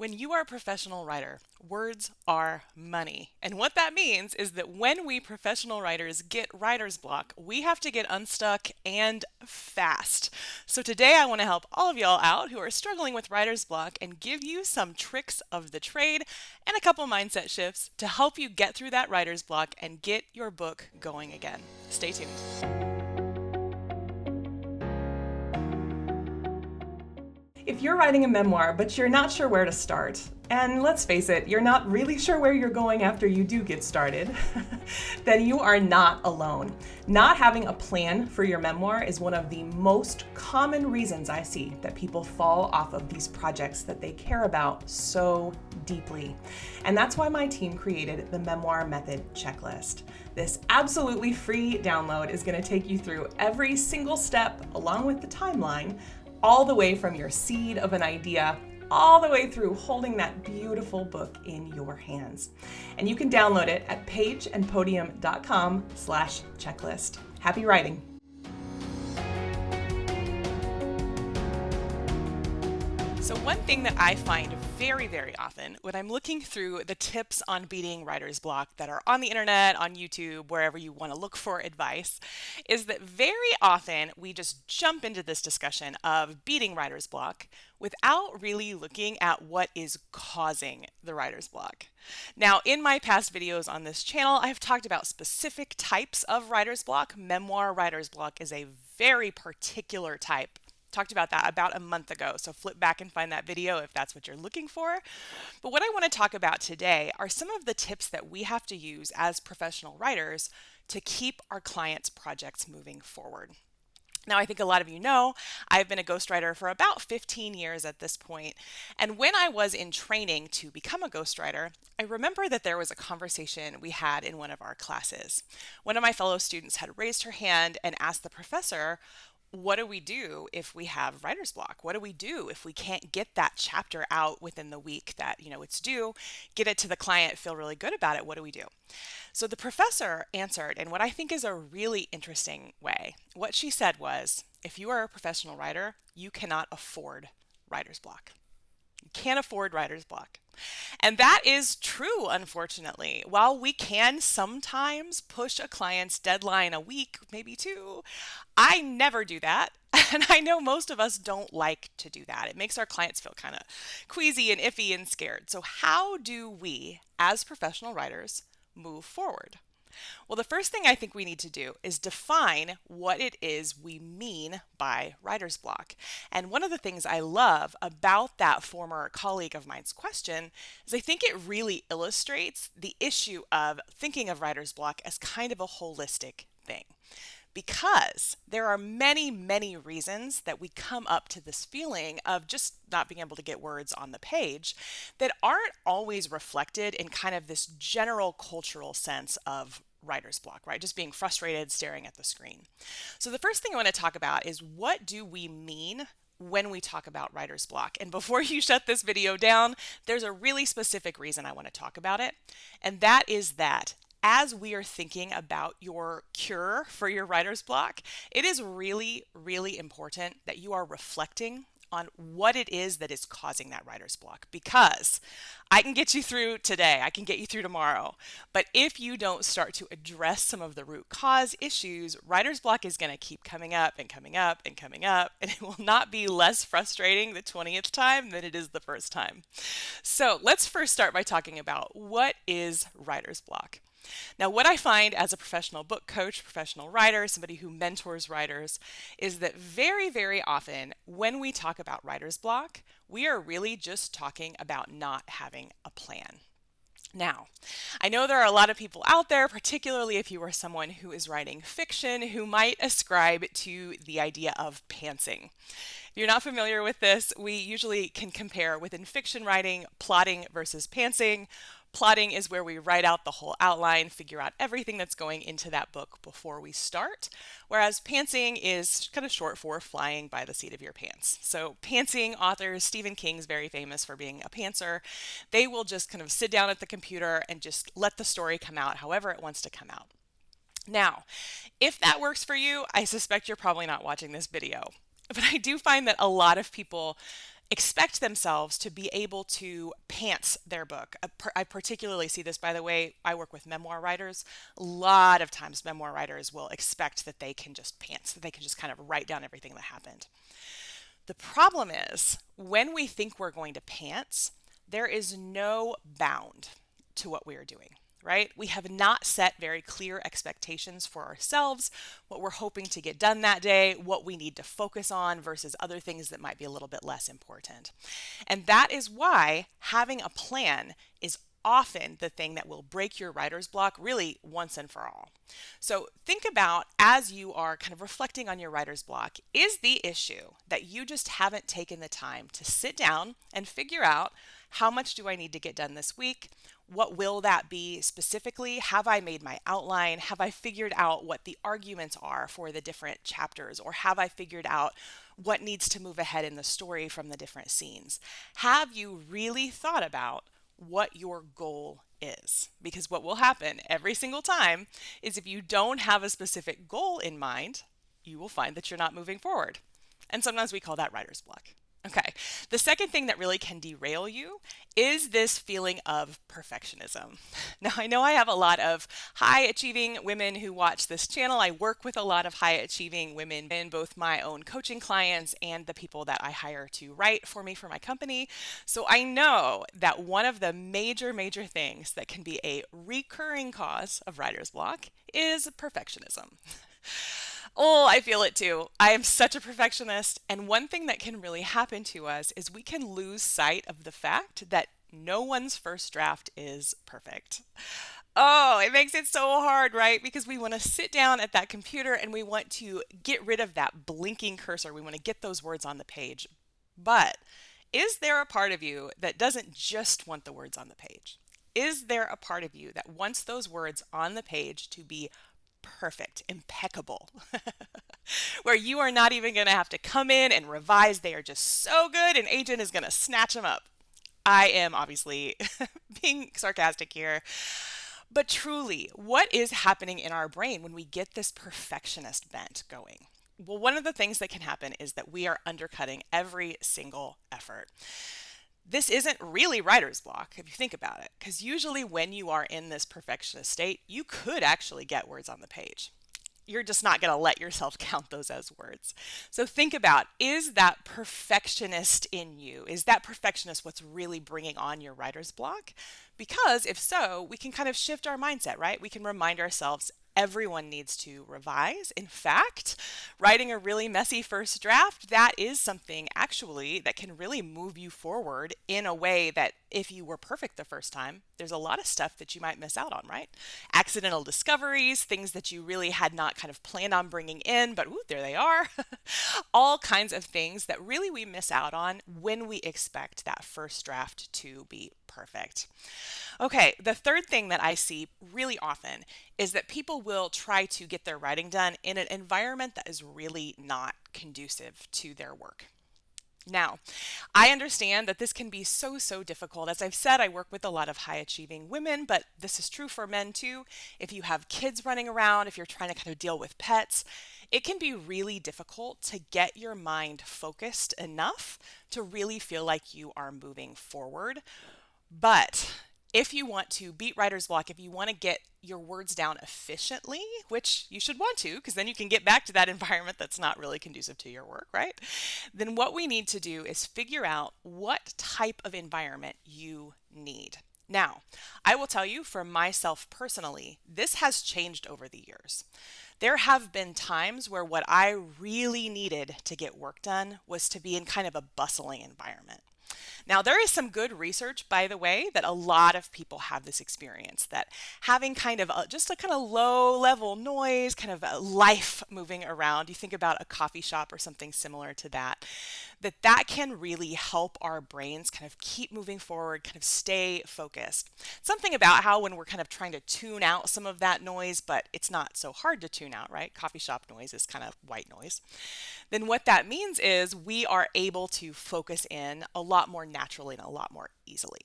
When you are a professional writer, words are money. And what that means is that when we professional writers get writer's block, we have to get unstuck and fast. So today I want to help all of y'all out who are struggling with writer's block and give you some tricks of the trade and a couple mindset shifts to help you get through that writer's block and get your book going again. Stay tuned. If you're writing a memoir, but you're not sure where to start, and let's face it, you're not really sure where you're going after you do get started, then you are not alone. Not having a plan for your memoir is one of the most common reasons I see that people fall off of these projects that they care about so deeply. And that's why my team created the Memoir Method Checklist. This absolutely free download is going to take you through every single step along with the timeline, all the way from your seed of an idea, all the way through holding that beautiful book in your hands. And you can download it at pageandpodium.com/checklist. Happy writing. So one thing that I find very, very often when I'm looking through the tips on beating writer's block that are on the internet, on YouTube, wherever you want to look for advice, is that very often we just jump into this discussion of beating writer's block without really looking at what is causing the writer's block. Now, in my past videos on this channel, I've talked about specific types of writer's block. Memoir writer's block is a very particular type. Talked about that about a month ago, so flip back and find that video if that's what you're looking for. But what I want to talk about today are some of the tips that we have to use as professional writers to keep our clients' projects moving forward. Now, I think a lot of you know I've been a ghostwriter for about 15 years at this point, and when I was in training to become a ghostwriter, I remember that there was a conversation we had in one of our classes. One of my fellow students had raised her hand and asked the professor, what do we do if we have writer's block? What do we do if we can't get that chapter out within the week that, it's due, get it to the client, feel really good about it? What do we do? So the professor answered in what I think is a really interesting way. What she said was, if you are a professional writer, you cannot afford writer's block. You can't afford writer's block. And that is true, unfortunately. While we can sometimes push a client's deadline a week, maybe two, I never do that. And I know most of us don't like to do that. It makes our clients feel kind of queasy and iffy and scared. So how do we, as professional writers, move forward? Well, the first thing I think we need to do is define what it is we mean by writer's block. And one of the things I love about that former colleague of mine's question is I think it really illustrates the issue of thinking of writer's block as kind of a holistic thing. Because there are many, many reasons that we come up to this feeling of just not being able to get words on the page that aren't always reflected in kind of this general cultural sense of writer's block, right? Just being frustrated, staring at the screen. So the first thing I want to talk about is, what do we mean when we talk about writer's block? And before you shut this video down, there's a really specific reason I want to talk about it. And that is that as we are thinking about your cure for your writer's block, it is really, really important that you are reflecting on what it is that is causing that writer's block. Because I can get you through today, I can get you through tomorrow, but if you don't start to address some of the root cause issues, writer's block is going to keep coming up and coming up and coming up, and it will not be less frustrating the 20th time than it is the first time. So let's first start by talking about, what is writer's block? Now, what I find as a professional book coach, professional writer, somebody who mentors writers, is that very, very often when we talk about writer's block, we are really just talking about not having a plan. Now, I know there are a lot of people out there, particularly if you are someone who is writing fiction, who might ascribe to the idea of pantsing. If you're not familiar with this, we usually can compare within fiction writing, plotting versus pantsing. Plotting is where we write out the whole outline, figure out everything that's going into that book before we start, whereas pantsing is kind of short for flying by the seat of your pants. So pantsing authors, Stephen King's very famous for being a pantser, they will just kind of sit down at the computer and just let the story come out however it wants to come out. Now, if that works for you, I suspect you're probably not watching this video. But I do find that a lot of people expect themselves to be able to pants their book. I particularly see this, by the way, I work with memoir writers. A lot of times memoir writers will expect that they can just pants, that they can just kind of write down everything that happened. The problem is when we think we're going to pants, there is no bound to what we are doing, right? We have not set very clear expectations for ourselves, what we're hoping to get done that day, what we need to focus on versus other things that might be a little bit less important. And that is why having a plan is often the thing that will break your writer's block really once and for all. So think about, as you are kind of reflecting on your writer's block, is the issue that you just haven't taken the time to sit down and figure out, how much do I need to get done this week? What will that be specifically? Have I made my outline? Have I figured out what the arguments are for the different chapters? Or have I figured out what needs to move ahead in the story from the different scenes? Have you really thought about what your goal is? Because what will happen every single time is, if you don't have a specific goal in mind, you will find that you're not moving forward. And sometimes we call that writer's block. Okay, the second thing that really can derail you is this feeling of perfectionism. Now, I know I have a lot of high achieving women who watch this channel. I work with a lot of high achieving women in both my own coaching clients and the people that I hire to write for me for my company. So I know that one of the major things that can be a recurring cause of writer's block is perfectionism. Oh, I feel it too. I am such a perfectionist. And one thing that can really happen to us is we can lose sight of the fact that no one's first draft is perfect. Oh, it makes it so hard, right? Because we want to sit down at that computer and we want to get rid of that blinking cursor. We want to get those words on the page. But is there a part of you that doesn't just want the words on the page? Is there a part of you that wants those words on the page to be perfect, impeccable, where you are not even going to have to come in and revise? They are just so good, an agent is going to snatch them up. I am obviously being sarcastic here, but truly, what is happening in our brain when we get this perfectionist bent going? Well, one of the things that can happen is that we are undercutting every single effort. This isn't really writer's block if you think about it, because usually when you are in this perfectionist state, you could actually get words on the page. You're just not going to let yourself count those as words. So think about, is that perfectionist in you? Is that perfectionist what's really bringing on your writer's block? Because if so, we can kind of shift our mindset, right? We can remind ourselves everyone needs to revise. In fact, writing a really messy first draft, that is something actually that can really move you forward in a way that if you were perfect the first time, there's a lot of stuff that you might miss out on, right? Accidental discoveries, things that you really had not kind of planned on bringing in, but ooh, there they are. All kinds of things that really we miss out on when we expect that first draft to be perfect. Okay, the third thing that I see really often is that people will try to get their writing done in an environment that is really not conducive to their work. Now, I understand that this can be so difficult. As I've said, I work with a lot of high achieving women, but this is true for men too. If you have kids running around, if you're trying to kind of deal with pets, it can be really difficult to get your mind focused enough to really feel like you are moving forward. But if you want to beat writer's block, if you want to get your words down efficiently, which you should want to, because then you can get back to that environment that's not really conducive to your work, right? Then what we need to do is figure out what type of environment you need. Now, I will tell you, for myself personally, this has changed over the years. There have been times where what I really needed to get work done was to be in kind of a bustling environment. Now, there is some good research, by the way, that a lot of people have this experience, that having kind of just a kind of low level noise, kind of a life moving around, you think about a coffee shop or something similar to that, that can really help our brains kind of keep moving forward, kind of stay focused. Something about how when we're kind of trying to tune out some of that noise, but it's not so hard to tune out, right? Coffee shop noise is kind of white noise. Then what that means is we are able to focus in a lot more naturally and a lot more easily.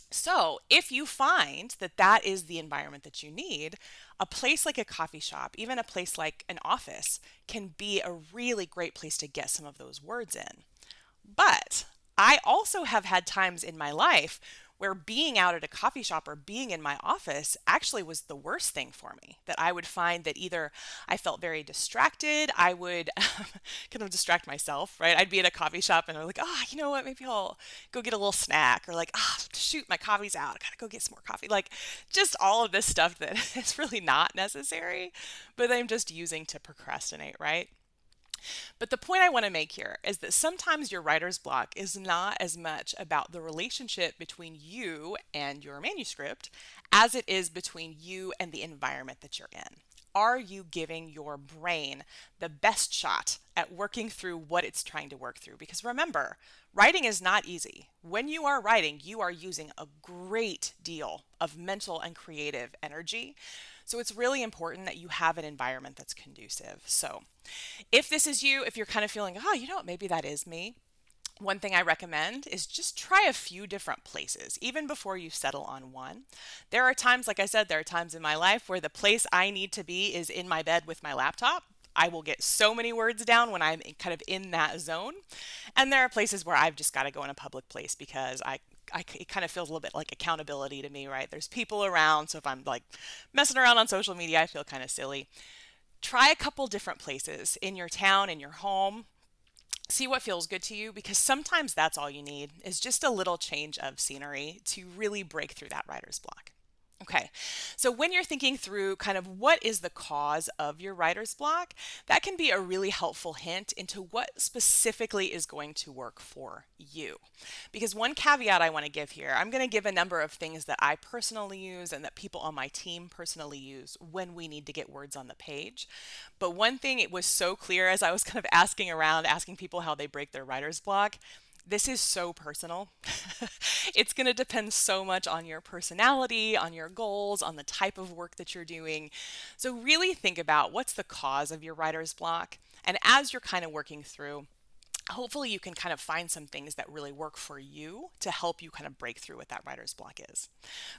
So if you find that that is the environment that you need, a place like a coffee shop, even a place like an office, can be a really great place to get some of those words in. But I also have had times in my life where being out at a coffee shop or being in my office actually was the worst thing for me. That I would find that either I felt very distracted, I would kind of distract myself, right? I'd be at a coffee shop and I'm like, oh, you know what? Maybe I'll go get a little snack, or like, ah, oh, shoot, my coffee's out. I gotta go get some more coffee. Like, just all of this stuff that is really not necessary, but I'm just using to procrastinate, right? But the point I want to make here is that sometimes your writer's block is not as much about the relationship between you and your manuscript as it is between you and the environment that you're in. Are you giving your brain the best shot at working through what it's trying to work through? Because remember, writing is not easy. When you are writing, you are using a great deal of mental and creative energy. So it's really important that you have an environment that's conducive. So if this is you, if you're kind of feeling, oh, you know what, maybe that is me, one thing I recommend is just try a few different places, even before you settle on one. There are times, like I said, there are times in my life where the place I need to be is in my bed with my laptop. I will get so many words down when I'm kind of in that zone. And there are places where I've just got to go in a public place because it kind of feels a little bit like accountability to me, right? There's people around. So if I'm like messing around on social media, I feel kind of silly. Try a couple different places in your town, in your home. See what feels good to you, because sometimes that's all you need is just a little change of scenery to really break through that writer's block. Okay, so when you're thinking through kind of what is the cause of your writer's block, that can be a really helpful hint into what specifically is going to work for you. Because one caveat I want to give here, I'm going to give a number of things that I personally use and that people on my team personally use when we need to get words on the page. But one thing, it was so clear as I was kind of asking around, asking people how they break their writer's block. This is so personal. It's going to depend so much on your personality, on your goals, on the type of work that you're doing. So really think about what's the cause of your writer's block. And as you're kind of working through, hopefully you can kind of find some things that really work for you to help you kind of break through what that writer's block is.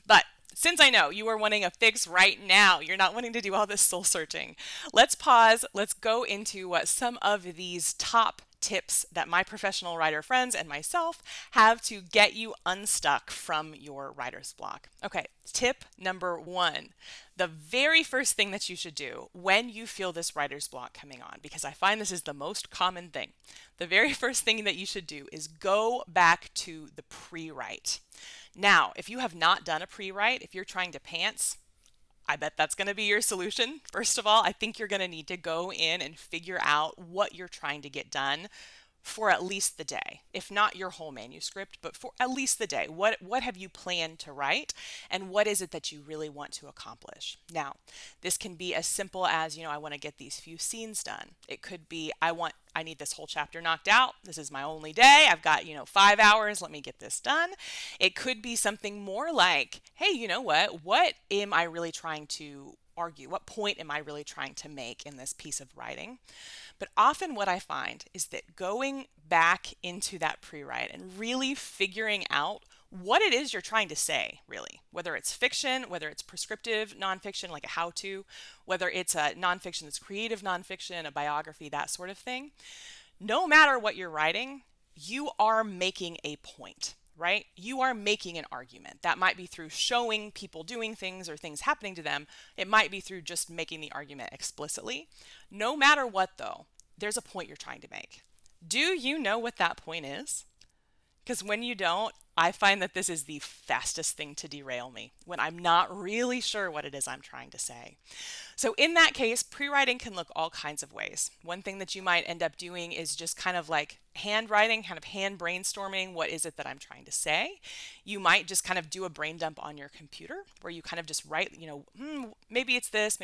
But since I know you are wanting a fix right now, you're not wanting to do all this soul searching, let's pause. Let's go into what some of these top tips that my professional writer friends and myself have to get you unstuck from your writer's block. Okay, tip number one. The very first thing that you should do when you feel this writer's block coming on, because I find this is the most common thing, the very first thing that you should do is go back to the pre-write. Now, if you have not done a pre-write, if you're trying to pants, I bet that's going to be your solution. First of all, I think you're going to need to go in and figure out what you're trying to get done for at least the day, if not your whole manuscript, but for at least the day. What have you planned to write, and what is it that you really want to accomplish? Now, this can be as simple as, I want to get these few scenes done. It could be, I need this whole chapter knocked out. This is my only day. I've got, 5 hours. Let me get this done. It could be something more like, hey, you know what? What am I really trying to argue? What point am I really trying to make in this piece of writing? But often what I find is that going back into that pre-write and really figuring out what it is you're trying to say, really, whether it's fiction, whether it's prescriptive nonfiction, like a how-to, whether it's a nonfiction that's creative nonfiction, a biography, that sort of thing. No matter what you're writing, you are making a point, right? You are making an argument. That might be through showing people doing things or things happening to them. It might be through just making the argument explicitly. No matter what, though, there's a point you're trying to make. Do you know what that point is? Because when you don't, I find that this is the fastest thing to derail me when I'm not really sure what it is I'm trying to say. So in that case, pre-writing can look all kinds of ways. One thing that you might end up doing is just kind of like handwriting, kind of hand brainstorming. What is it that I'm trying to say? You might just kind of do a brain dump on your computer where you kind of just write, maybe it's this,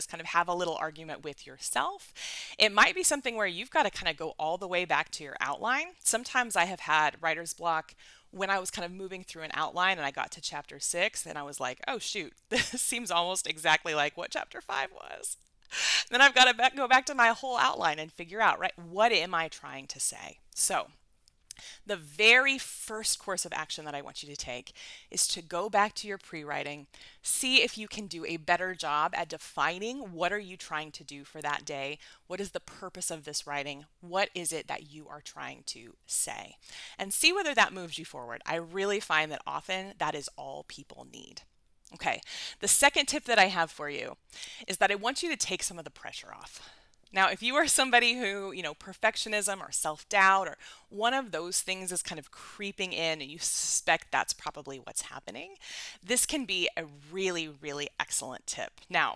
kind of have a little argument with yourself. It might be something where you've got to kind of go all the way back to your outline. Sometimes I have had writer's block when I was kind of moving through an outline and I got to chapter 6 and I was like, oh shoot, this seems almost exactly like what chapter 5 was. Then I've got to go back to my whole outline and figure out, right, what am I trying to say? So The very first course of action that I want you to take is to go back to your pre-writing, see if you can do a better job at defining what are you trying to do for that day, what is the purpose of this writing, what is it that you are trying to say, and see whether that moves you forward. I really find that often that is all people need. Okay, the second tip that I have for you is that I want you to take some of the pressure off. Now, if you are somebody who, perfectionism or self-doubt or one of those things is kind of creeping in and you suspect that's probably what's happening, this can be a really, really excellent tip. Now,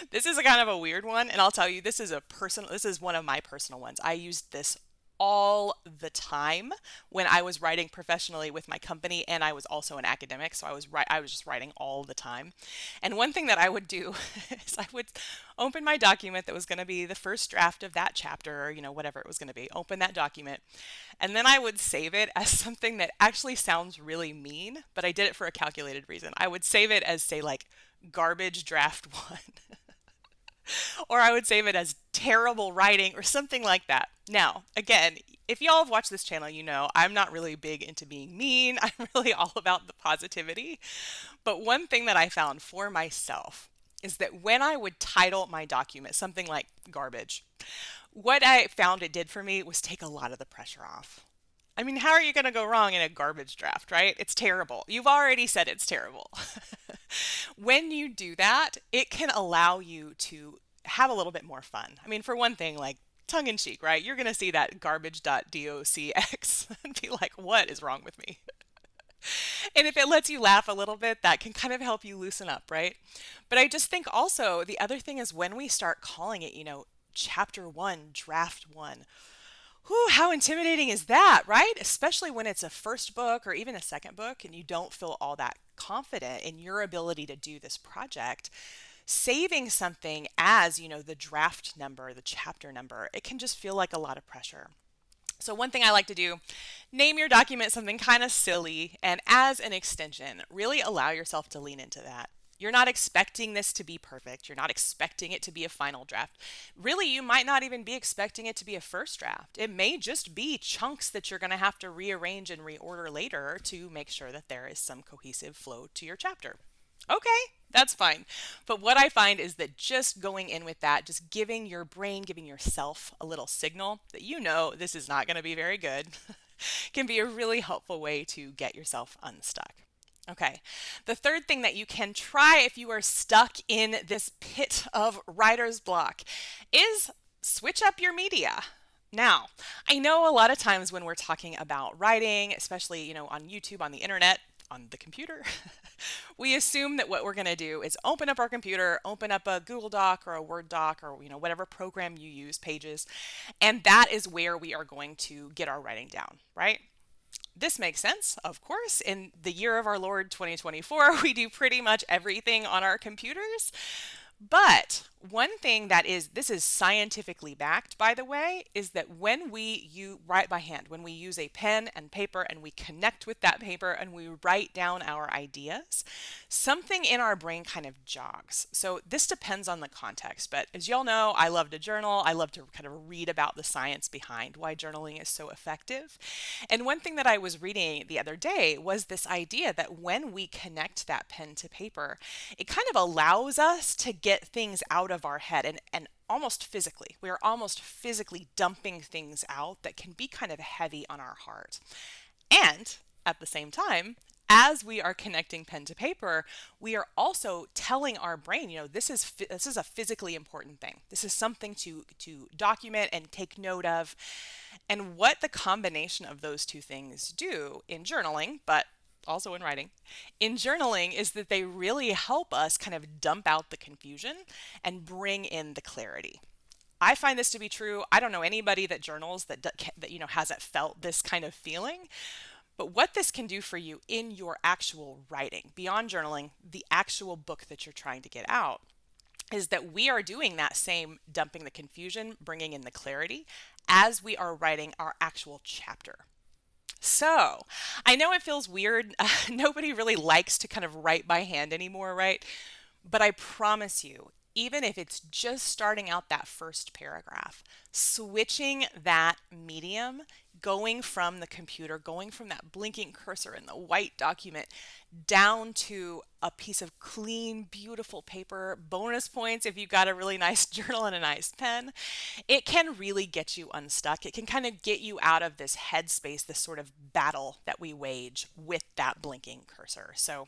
this is a kind of a weird one, and I'll tell you, this is one of my personal ones. I used this all the time when I was writing professionally with my company, and I was also an academic, so I was just writing all the time. And one thing that I would do is I would open my document that was going to be the first draft of that chapter, or whatever it was going to be. Open that document, and then I would save it as something that actually sounds really mean, but I did it for a calculated reason. I would save it as, say, like garbage draft 1. Or I would save it as terrible writing or something like that. Now, again, if y'all have watched this channel, you know I'm not really big into being mean. I'm really all about the positivity. But one thing that I found for myself is that when I would title my document something like garbage, what I found it did for me was take a lot of the pressure off. I mean, how are you going to go wrong in a garbage draft, right? It's terrible. You've already said it's terrible. When you do that, it can allow you to have a little bit more fun. I mean, for one thing, like tongue in cheek, right? You're going to see that garbage.docx and be like, what is wrong with me? And if it lets you laugh a little bit, that can kind of help you loosen up, right? But I just think also the other thing is when we start calling it, chapter 1, draft 1. Whew, how intimidating is that, right? Especially when it's a first book or even a second book and you don't feel all that confident in your ability to do this project. Saving something as, the draft number, the chapter number, it can just feel like a lot of pressure. So one thing I like to do, name your document something kind of silly, and as an extension, really allow yourself to lean into that. You're not expecting this to be perfect. You're not expecting it to be a final draft. Really, you might not even be expecting it to be a first draft. It may just be chunks that you're going to have to rearrange and reorder later to make sure that there is some cohesive flow to your chapter. Okay, that's fine. But what I find is that just going in with that, just giving your brain, giving yourself a little signal that this is not going to be very good, can be a really helpful way to get yourself unstuck. Okay, the third thing that you can try if you are stuck in this pit of writer's block is switch up your media. Now, I know a lot of times when we're talking about writing, especially, on YouTube, on the internet, on the computer, we assume that what we're going to do is open up our computer, open up a Google Doc or a Word doc or, whatever program you use, Pages, and that is where we are going to get our writing down, right? This makes sense, of course. In the year of our Lord 2024, we do pretty much everything on our computers. But one thing this is scientifically backed, by the way, is that when you write by hand, when we use a pen and paper and we connect with that paper and we write down our ideas, something in our brain kind of jogs. So this depends on the context, but as y'all know, I love to journal. I love to kind of read about the science behind why journaling is so effective. And one thing that I was reading the other day was this idea that when we connect that pen to paper, it kind of allows us to get things out of our head and almost physically. We are almost physically dumping things out that can be kind of heavy on our heart. And at the same time, as we are connecting pen to paper, we are also telling our brain, this is a physically important thing. This is something to document and take note of. And what the combination of those two things do in journaling, but also in writing, in journaling is that they really help us kind of dump out the confusion and bring in the clarity. I find this to be true. I don't know anybody that journals that hasn't felt this kind of feeling. But what this can do for you in your actual writing, beyond journaling, the actual book that you're trying to get out, is that we are doing that same dumping the confusion, bringing in the clarity as we are writing our actual chapter. So, I know it feels weird. Nobody really likes to kind of write by hand anymore, right? But I promise you, even if it's just starting out that first paragraph, switching that medium going from the computer, going from that blinking cursor in the white document down to a piece of clean, beautiful paper. Bonus points if you got a really nice journal and a nice pen. It can really get you unstuck. It can kind of get you out of this headspace, this sort of battle that we wage with that blinking cursor. So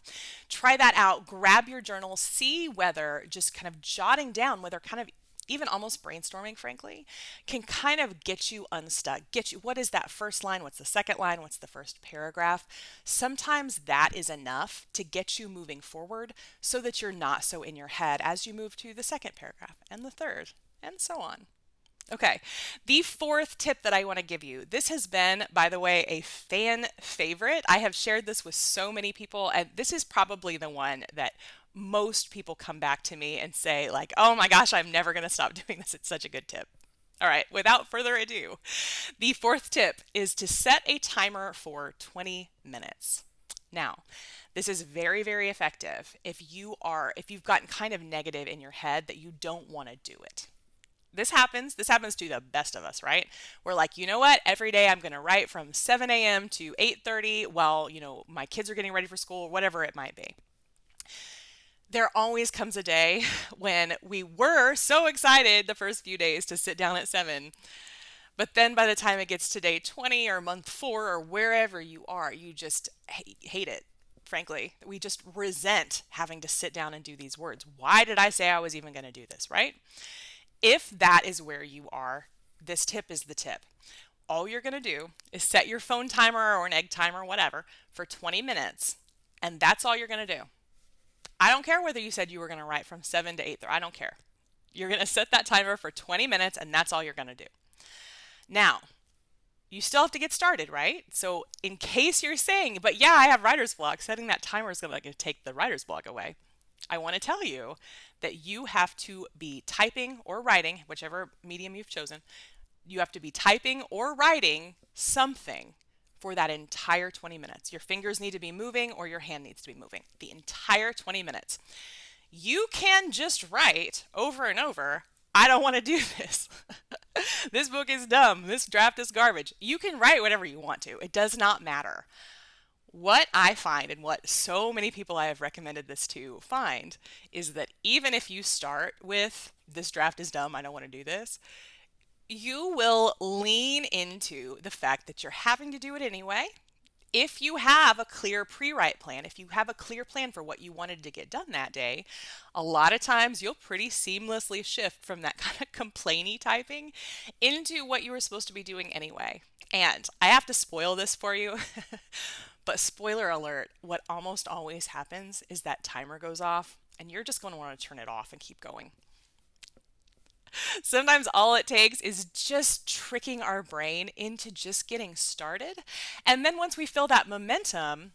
try that out. Grab your journal, see whether just kind of jotting down, whether kind of even almost brainstorming, frankly, can kind of get you unstuck. Get you, what is that first line? What's the second line? What's the first paragraph? Sometimes that is enough to get you moving forward so that you're not so in your head as you move to the second paragraph and the third and so on. Okay, the fourth tip that I want to give you. This has been, by the way, a fan favorite. I have shared this with so many people, and this is probably the one that most people come back to me and say, like, oh my gosh, I'm never going to stop doing this. It's such a good tip. All right, without further ado, the fourth tip is to set a timer for 20 minutes. Now, this is very, very effective if you've gotten kind of negative in your head that you don't want to do it. This happens to the best of us, right? We're like, you know what? Every day I'm going to write from 7 a.m. to 8:30 while, my kids are getting ready for school, whatever it might be. There always comes a day when we were so excited the first few days to sit down at 7, but then by the time it gets to day 20 or month 4 or wherever you are, you just hate it. Frankly, we just resent having to sit down and do these words. Why did I say I was even going to do this, right? If that is where you are, this tip is the tip. All you're going to do is set your phone timer or an egg timer, whatever, for 20 minutes, and that's all you're going to do. I don't care whether you said you were going to write from 7 to 8. I don't care. You're going to set that timer for 20 minutes, and that's all you're going to do. Now, you still have to get started, right? So in case you're saying, but yeah, I have writer's block, setting that timer is going to take the writer's block away. I want to tell you that you have to be typing or writing, whichever medium you've chosen, you have to be typing or writing something for that entire 20 minutes. Your fingers need to be moving or your hand needs to be moving the entire 20 minutes. You can just write over and over, I don't want to do this. This book is dumb. This draft is garbage. You can write whatever you want to. It does not matter. What I find and what so many people I have recommended this to find is that even if you start with this draft is dumb, I don't want to do this, you will lean into the fact that you're having to do it anyway. If you have a clear pre-write plan, if you have a clear plan for what you wanted to get done that day, a lot of times you'll pretty seamlessly shift from that kind of complainy typing into what you were supposed to be doing anyway. And I have to spoil this for you. But spoiler alert, what almost always happens is that timer goes off and you're just going to want to turn it off and keep going. Sometimes all it takes is just tricking our brain into just getting started. And then once we feel that momentum,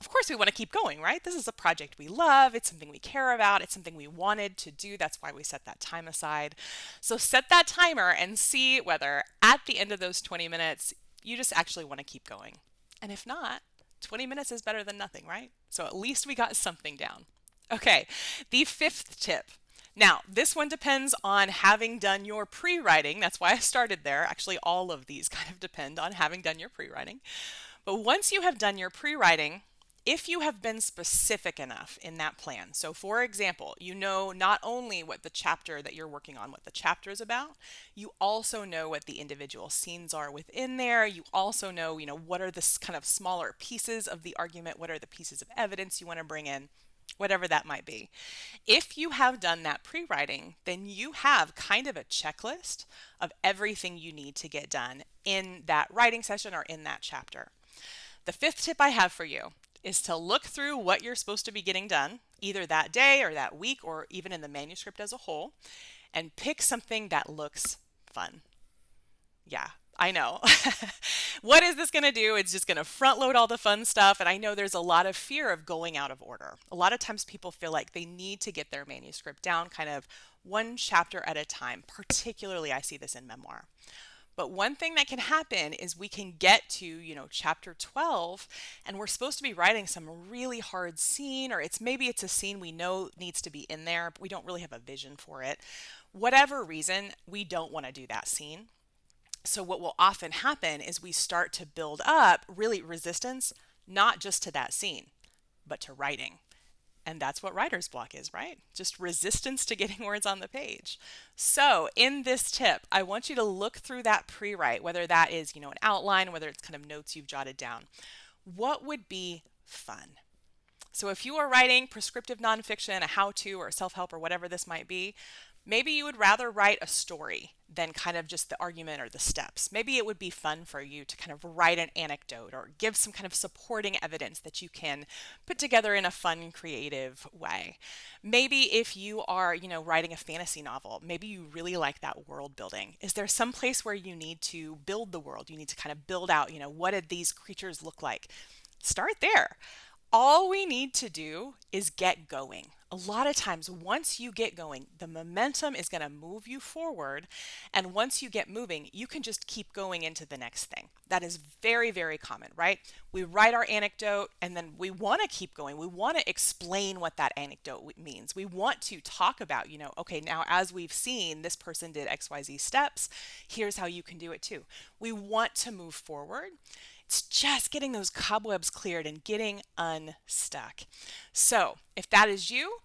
of course we want to keep going, right? This is a project we love. It's something we care about. It's something we wanted to do. That's why we set that time aside. So set that timer and see whether at the end of those 20 minutes, you just actually want to keep going. And if not, 20 minutes is better than nothing, right? So at least we got something down. Okay, the fifth tip. Now, this one depends on having done your pre-writing. That's why I started there. Actually, all of these kind of depend on having done your pre-writing. But once you have done your pre-writing, if you have been specific enough in that plan, so for example, you know not only what the chapter that you're working on, what the chapter is about, you also know what the individual scenes are within there. You also know, what are the kind of smaller pieces of the argument, what are the pieces of evidence you want to bring in, whatever that might be. If you have done that pre-writing, then you have kind of a checklist of everything you need to get done in that writing session or in that chapter. The fifth tip I have for you is to look through what you're supposed to be getting done, either that day or that week or even in the manuscript as a whole, and pick something that looks fun. Yeah, I know. What is this going to do? It's just going to front load all the fun stuff. And I know there's a lot of fear of going out of order. A lot of times people feel like they need to get their manuscript down kind of one chapter at a time. Particularly, I see this in memoir. But one thing that can happen is we can get to, chapter 12 and we're supposed to be writing some really hard scene, or maybe it's a scene we know needs to be in there, but we don't really have a vision for it. Whatever reason, we don't want to do that scene. So, what will often happen is we start to build up really resistance, not just to that scene, but to writing. And that's what writer's block is, right? Just resistance to getting words on the page. So, in this tip, I want you to look through that pre-write, whether that is, an outline, whether it's kind of notes you've jotted down. What would be fun? So if you are writing prescriptive nonfiction, a how-to or self-help or whatever this might be, maybe you would rather write a story than kind of just the argument or the steps. Maybe it would be fun for you to kind of write an anecdote or give some kind of supporting evidence that you can put together in a fun, creative way. Maybe if you are, writing a fantasy novel, maybe you really like that world building. Is there some place where you need to build the world? You need to kind of build out, what did these creatures look like? Start there. All we need to do is get going. A lot of times, once you get going, the momentum is going to move you forward. And once you get moving, you can just keep going into the next thing. That is very, very common, right? We write our anecdote and then we want to keep going. We want to explain what that anecdote means. We want to talk about, okay, now as we've seen, this person did XYZ steps. Here's how you can do it too. We want to move forward. It's just getting those cobwebs cleared and getting unstuck. So, if that is you,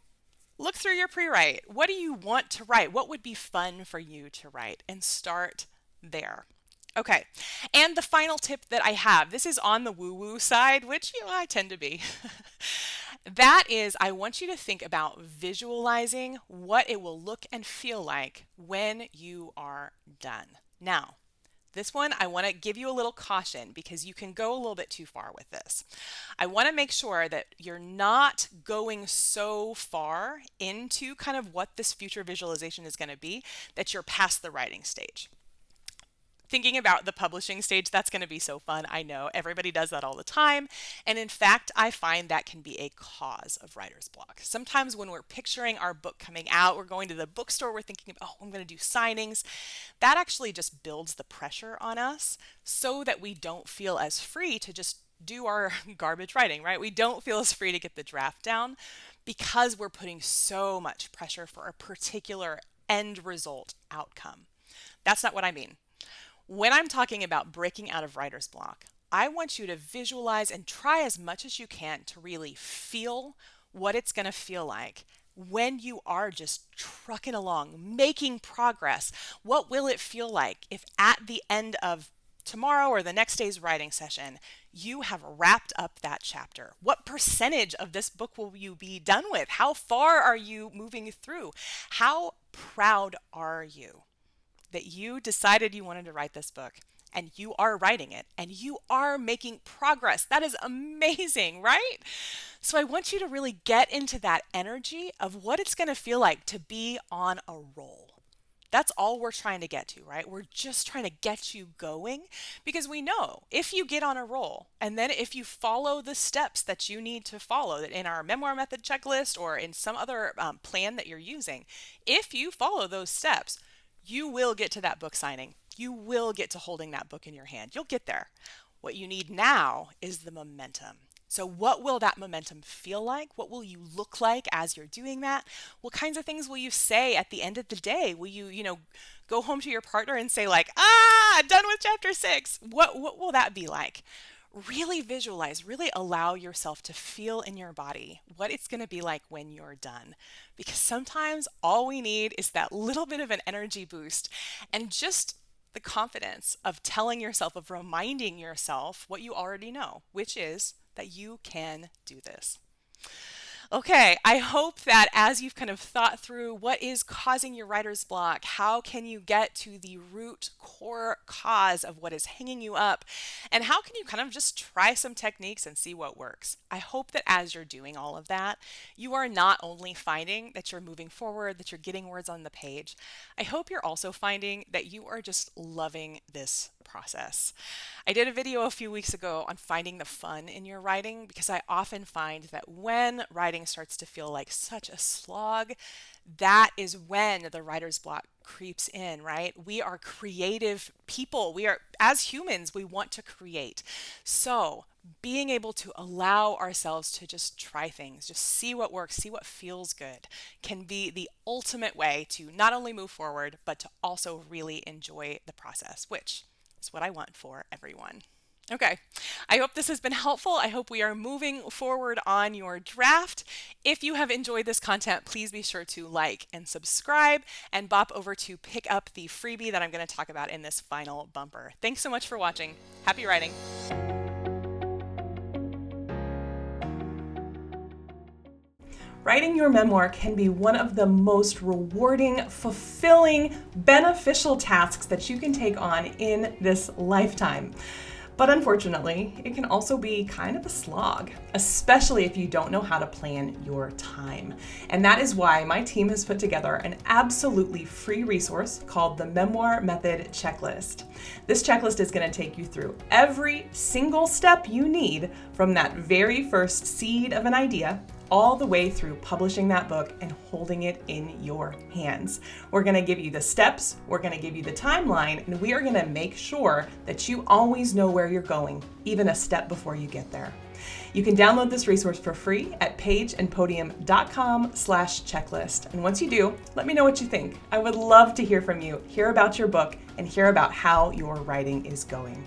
look through your pre-write. What do you want to write? What would be fun for you to write? And start there. Okay, and the final tip that I have, this is on the woo-woo side, which I tend to be. That is, I want you to think about visualizing what it will look and feel like when you are done. Now, this one, I want to give you a little caution because you can go a little bit too far with this. I want to make sure that you're not going so far into kind of what this future visualization is going to be that you're past the writing stage. Thinking about the publishing stage, that's going to be so fun. I know everybody does that all the time. And in fact, I find that can be a cause of writer's block. Sometimes when we're picturing our book coming out, we're going to the bookstore, we're thinking, oh, I'm going to do signings. That actually just builds the pressure on us so that we don't feel as free to just do our garbage writing, right? We don't feel as free to get the draft down because we're putting so much pressure for a particular end result outcome. That's not what I mean. When I'm talking about breaking out of writer's block, I want you to visualize and try as much as you can to really feel what it's going to feel like when you are just trucking along, making progress. What will it feel like if at the end of tomorrow or the next day's writing session, you have wrapped up that chapter? What percentage of this book will you be done with? How far are you moving through? How proud are you that you decided you wanted to write this book and you are writing it and you are making progress? That is amazing, right? So I want you to really get into that energy of what it's going to feel like to be on a roll. That's all we're trying to get to, right? We're just trying to get you going because we know if you get on a roll and then if you follow the steps that you need to follow in our memoir method checklist or in some other plan that you're using, if you follow those steps, you will get to that book signing. You will get to holding that book in your hand. You'll get there. What you need now is the momentum. So what will that momentum feel like? What will you look like as you're doing that? What kinds of things will you say at the end of the day? Will you, go home to your partner and say like, done with chapter 6? What will that be like? Really visualize, really allow yourself to feel in your body what it's going to be like when you're done. Because sometimes all we need is that little bit of an energy boost and just the confidence of telling yourself, of reminding yourself what you already know, which is that you can do this. Okay, I hope that as you've kind of thought through what is causing your writer's block, how can you get to the root core cause of what is hanging you up, and how can you kind of just try some techniques and see what works. I hope that as you're doing all of that, you are not only finding that you're moving forward, that you're getting words on the page, I hope you're also finding that you are just loving this process. I did a video a few weeks ago on finding the fun in your writing because I often find that when writing starts to feel like such a slog, that is when the writer's block creeps in, right? We are creative people. As humans, we want to create. So being able to allow ourselves to just try things, just see what works, see what feels good, can be the ultimate way to not only move forward, but to also really enjoy the process, which is what I want for everyone. Okay, I hope this has been helpful. I hope we are moving forward on your draft. If you have enjoyed this content, please be sure to like and subscribe and bop over to pick up the freebie that I'm going to talk about in this final bumper. Thanks so much for watching. Happy writing. Writing your memoir can be one of the most rewarding, fulfilling, beneficial tasks that you can take on in this lifetime. But unfortunately, it can also be kind of a slog, especially if you don't know how to plan your time. And that is why my team has put together an absolutely free resource called the Memoir Method Checklist. This checklist is going to take you through every single step you need from that very first seed of an idea all the way through publishing that book and holding it in your hands. We're going to give you the steps, we're going to give you the timeline, and we are going to make sure that you always know where you're going, even a step before you get there. You can download this resource for free at pageandpodium.com/checklist. And once you do, let me know what you think. I would love to hear from you, hear about your book, and hear about how your writing is going.